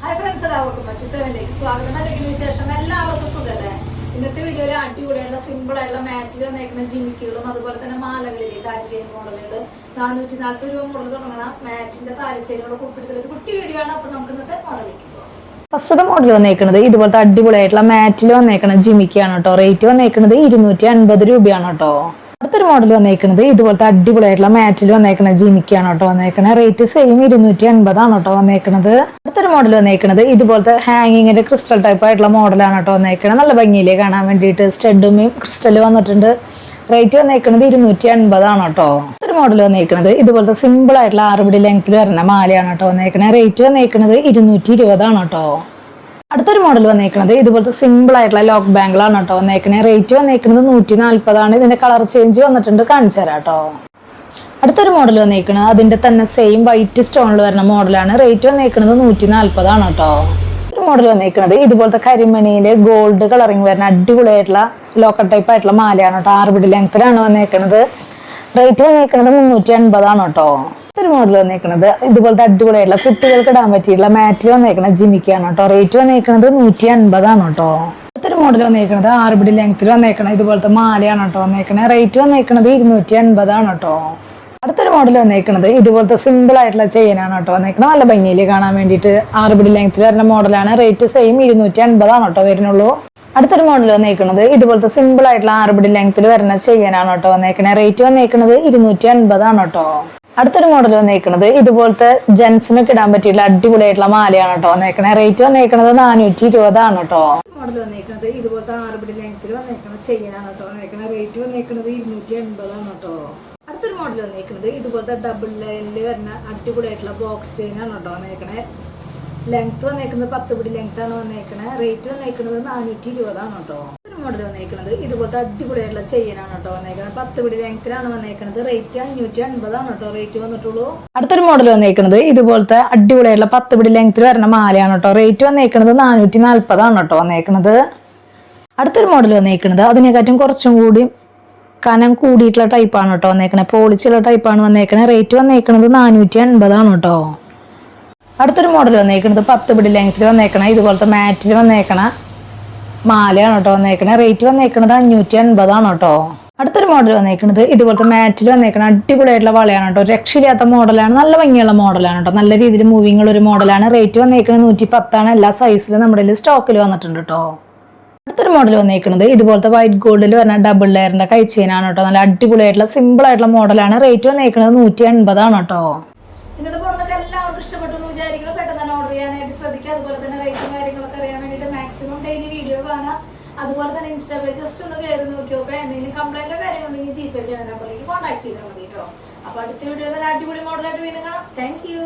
Hi friends, എല്ലാവർക്കും മച്ചുസേവനിലേക്ക് സ്വാഗതം. എന്തെങ്കിലും വിശേഷം? എല്ലാവർക്കും സുഖമല്ലേ? ഇന്നത്തെ വീഡിയോയിൽ അടിപൊളിയായിട്ടുള്ള സിമ്പിൾ ആയിട്ടുള്ള മാറ്റിൽ വന്നേക്കുന്ന ജിമിക്കുകളും അതുപോലെ തന്നെ മാലകളിലെ താലിച്ചെയിൻ മോഡലുകൾ 440 രൂപ മുതൽ തുടങ്ങുന്ന മാറ്റിന്റെ താലിച്ചെയിനുകൾ ഉൾപ്പെടുത്തുന്ന ഒരു കുട്ടി വീഡിയോ ആണ്. അപ്പൊ നമുക്ക് ഇന്നത്തെ മോഡലിലേക്ക് പോകാം. ഫസ്റ്റത്തെ മോഡൽ വന്നേക്കുന്നത് ഇതുപോലത്തെ അടിപൊളിയായിട്ടുള്ള മാറ്റിൽ വന്നേക്കുന്ന ജിമിക്കാണ് കേട്ടോ. റേറ്റ് വന്നേക്കുന്നത് 250 രൂപയാണ് കേട്ടോ. അടുത്തൊരു മോഡൽ വന്നേക്കുന്നത് ഇതുപോലത്തെ അടിപൊളിയായിട്ടുള്ള മാറ്റിൽ വന്നേക്കുന്ന ജിമിക്കാണ് കേട്ടോ വന്നേക്കുന്നത്. റേറ്റ് സെയിം 250 ആണ് കേട്ടോ വന്നേക്കുന്നത്. അടുത്തൊരു മോഡൽ വന്നേക്കുന്നത് ഇതുപോലത്തെ ഹാങ്ങിങ്ങിന്റെ ക്രിസ്റ്റൽ ടൈപ്പ് ആയിട്ടുള്ള മോഡലാണ് കേട്ടോ വന്നേക്കുന്നത്. നല്ല ഭംഗിയിലേ കാണാൻ വേണ്ടിയിട്ട് സ്റ്റഡും ക്രിസ്റ്റൽ വന്നിട്ടുണ്ട്. റേറ്റ് വന്നേക്കുന്നത് 250 ആണ് കേട്ടോ. അടുത്തൊരു മോഡൽ വന്നേക്കുന്നത് ഇതുപോലത്തെ സിമ്പിൾ ആയിട്ടുള്ള 6 പിടി ലെങ്ത്തിൽ വരുന്ന മാലയാണ് കേട്ടോ വന്നേക്കുന്നത്. റേറ്റ് വന്നേക്കുന്നത് 220 ആണ് കേട്ടോ. അടുത്തൊരു മോഡൽ വന്നേക്കുന്നത് ഇതുപോലത്തെ സിമ്പിൾ ആയിട്ടുള്ള ലോക്ക് ബാങ്കിളാണ് കേട്ടോ വന്നേക്കുന്നത്. റേറ്റ് വന്നേക്കുന്നത് 140 ആണ്. ഇതിന്റെ കളർ ചേഞ്ച് വന്നിട്ടുണ്ട്, കാണിച്ചു തരാം കേട്ടോ. അടുത്തൊരു മോഡൽ വന്നേക്കുന്നത് അതിന്റെ തന്നെ സെയിം വൈറ്റ് സ്റ്റോണിൽ വരുന്ന മോഡലാണ്. റേറ്റ് വന്നേക്കുന്നത് 140 ആണ് കേട്ടോ. ഒരു മോഡൽ വന്നേക്കുന്നത് ഇതുപോലത്തെ കരിമണിയില് ഗോൾഡ് കളറിങ് വരുന്ന അടിപൊളിയായിട്ടുള്ള ലോക്കർ ടൈപ്പ് ആയിട്ടുള്ള മാലയാണ് കേട്ടോ. 6 പിടി ലെങ്ത്തിലാണ് വന്നേക്കുന്നത്. റേറ്റ് വന്നേക്കുന്നത് 350 ആണ് കേട്ടോ. ഒരു മോഡൽ വന്നേക്കുന്നത് ഇതുപോലത്തെ അടിപൊളിയായിട്ടുള്ള കുട്ടികൾക്ക് ഇടാൻ പറ്റിയിട്ടുള്ള മാറ്റിൽ വന്നേക്കുന്ന ജിമിക്കാണ് കേട്ടോ. റേറ്റ് വന്നേക്കുന്നത് 150 ആണ് കേട്ടോ. അടുത്തൊരു മോഡൽ വന്നേക്കുന്നത് 6 പിടി ലെങ്ത്തിൽ വന്നേക്കണം ഇതുപോലത്തെ മാലയാണ് കേട്ടോ വന്നേക്കുന്നത്. റേറ്റ് വന്നേക്കുന്നത് 250 ആണ് കേട്ടോ. അടുത്തൊരു മോഡൽ വന്നേക്കുന്നത് ഇതുപോലത്തെ സിമ്പിൾ ആയിട്ടുള്ള ചെയിനാണ് കേട്ടോ വന്നേക്കുന്നത്. നല്ല ഭംഗിയിൽ കാണാൻ വേണ്ടിയിട്ട് 6 പിടി ലെങ്ത്തിൽ വരുന്ന മോഡലാണ്. റേറ്റ് സെയിം 250 ആണ് കേട്ടോ വരുന്നുള്ളൂ. അടുത്തൊരു മോഡൽ വന്നേക്കുന്നത് ഇതുപോലത്തെ സിമ്പിൾ ആയിട്ടുള്ള 6 പിടി ലെങ്ത്തിൽ വരുന്ന ചെയിനാണ് കേട്ടോ വന്നേക്കുന്നത്. റേറ്റ് വന്നേക്കുന്നത് 250 ആണ് കേട്ടോ. അടുത്തൊരു മോഡൽ വന്നേക്കുന്നത് ഇതുപോലത്തെ ജെൻസിനൊക്കെ ഇടാൻ പറ്റിയിട്ടുള്ള അടിപൊളിയായിട്ടുള്ള മാലയാണ് കേട്ടോ വന്നേക്കണേ. റേറ്റ് വന്നേക്കുന്നത് 420 ആണ് കേട്ടോ. മോഡൽ വന്നേക്കുന്നത് ഇതുപോലത്തെ 6 പിടി ലെങ്ത്തിൽ വന്നേക്കുന്ന ചെയിനാണ് കേട്ടോ വന്നേക്കുന്നത്. റേറ്റ് വന്നേക്കുന്നത് 280 ആണ് കേട്ടോ. അടുത്തൊരു മോഡൽ വന്നേക്കുന്നത് ഇതുപോലത്തെ ഡബിൾ ലൈനിൽ വരുന്ന അടിപൊളിയായിട്ടുള്ള ബോക്സ് ചെയിനാണ് കേട്ടോ വന്നേക്കണേ. ലെങ്ത് വന്നേക്കുന്നത് 10 പിടി ലെങ്ത് ആണ് വന്നേക്കണേ. റേറ്റ് വന്നേക്കുന്നത് 420 ആണ് കേട്ടോ. മോഡൽ വന്നേക്കുന്നത് ഇതുപോലത്തെ അടിപൊളിയായിട്ടുള്ള ചെയിനാണ് കേട്ടോ വന്നേക്കുന്നത്. 10 പിടി ലെങ്ത്തിലാണ് വന്നേക്കുന്നത്. റേറ്റ് 550 ആണ് കേട്ടോ റേറ്റ് വന്നിട്ടുള്ളൂ. അടുത്തൊരു മോഡൽ വന്നേക്കുന്നത് ഇതുപോലത്തെ അടിപൊളിയായിട്ടുള്ള 10 പിടി ലെങ്ത്തിൽ വരുന്ന മാലയാണ് കേട്ടോ. റേറ്റ് വന്നേക്കുന്നത് 440 ആണ് കേട്ടോ വന്നേക്കുന്നത്. അടുത്തൊരു മോഡൽ വന്നേക്കുന്നത് അതിനെക്കാട്ടും കുറച്ചും കൂടി കനം കൂടിയിട്ടുള്ള ടൈപ്പാണ് കേട്ടോ വന്നേക്കണേ. പോളിച്ചുള്ള ടൈപ്പാണ് വന്നേക്കണേ. റേറ്റ് വന്നേക്കുന്നത് 450 ആണ് കേട്ടോ. അടുത്തൊരു മോഡൽ വന്നേക്കുന്നത് 10 പിടി ലെങ്ത്തിൽ വന്നേക്കണ ഇതുപോലത്തെ മാറ്റിൽ വന്നേക്കണ മാലയാണ് കേട്ടോ വന്നേക്കണേ. റേറ്റ് വന്നേക്കുന്നത് 550 ആണ് കേട്ടോ. അടുത്തൊരു മോഡൽ വന്നേക്കുന്നത് ഇതുപോലത്തെ മാറ്റിൽ വന്നേക്കണ അടിപൊളിയായിട്ടുള്ള വളയാണ് കേട്ടോ. രക്ഷയില്ലാത്ത മോഡലാണ്, നല്ല ഭംഗിയുള്ള മോഡലാണ് കേട്ടോ. നല്ല രീതിയിൽ മൂവിങ് ഉള്ള ഒരു മോഡലാണ്. റേറ്റ് വന്നേക്കുന്നത് 110 ആണ്. എല്ലാ സൈസിലും നമ്മുടെ സ്റ്റോക്കിൽ വന്നിട്ടുണ്ട് കേട്ടോ. അടുത്തൊരു മോഡൽ വന്നേക്കുന്നത് ഇതുപോലത്തെ വൈറ്റ് ഗോൾഡിൽ വരുന്ന ഡബിൾ ലെയറിന്റെ കൈ ചെയിനാണ് കേട്ടോ. നല്ല അടിപൊളിയായിട്ടുള്ള സിമ്പിൾ ആയിട്ടുള്ള മോഡലാണ്. റേറ്റ് വന്നേക്കുന്നത് 180 ആണ് കേട്ടോ. ഇന്നത്തെ മോഡലൊക്കെ എല്ലാവർക്കും ഇഷ്ടപ്പെട്ടു എന്ന് വിചാരിക്കുന്നു. പെട്ടെന്ന് തന്നെ ഓർഡർ ചെയ്യാനായിട്ട് ശ്രദ്ധിക്കുക. അതുപോലെ തന്നെ റേറ്റും കാര്യങ്ങളൊക്കെ അറിയാൻ വേണ്ടിയിട്ട് മാക്സിമം ഡെയിലി വീഡിയോ കാണാം. അതുപോലെ തന്നെ ഇൻസ്റ്റാ പേജ് ജസ്റ്റ് ഒന്ന് കയറി നോക്കി നോക്കുക. എന്തെങ്കിലും കംപ്ലൈന്റോ കാര്യങ്ങളുണ്ടെങ്കിൽ ജിപേ ചെയ്യണ നമ്പറിലേക്ക് കോൺടാക്ട് ചെയ്താൽ മതി കേട്ടോ. അപ്പൊ അടുത്ത വീഡിയോ അടിപൊളി മോഡലായിട്ട് വീണ്ടും കാണാം. Thank you.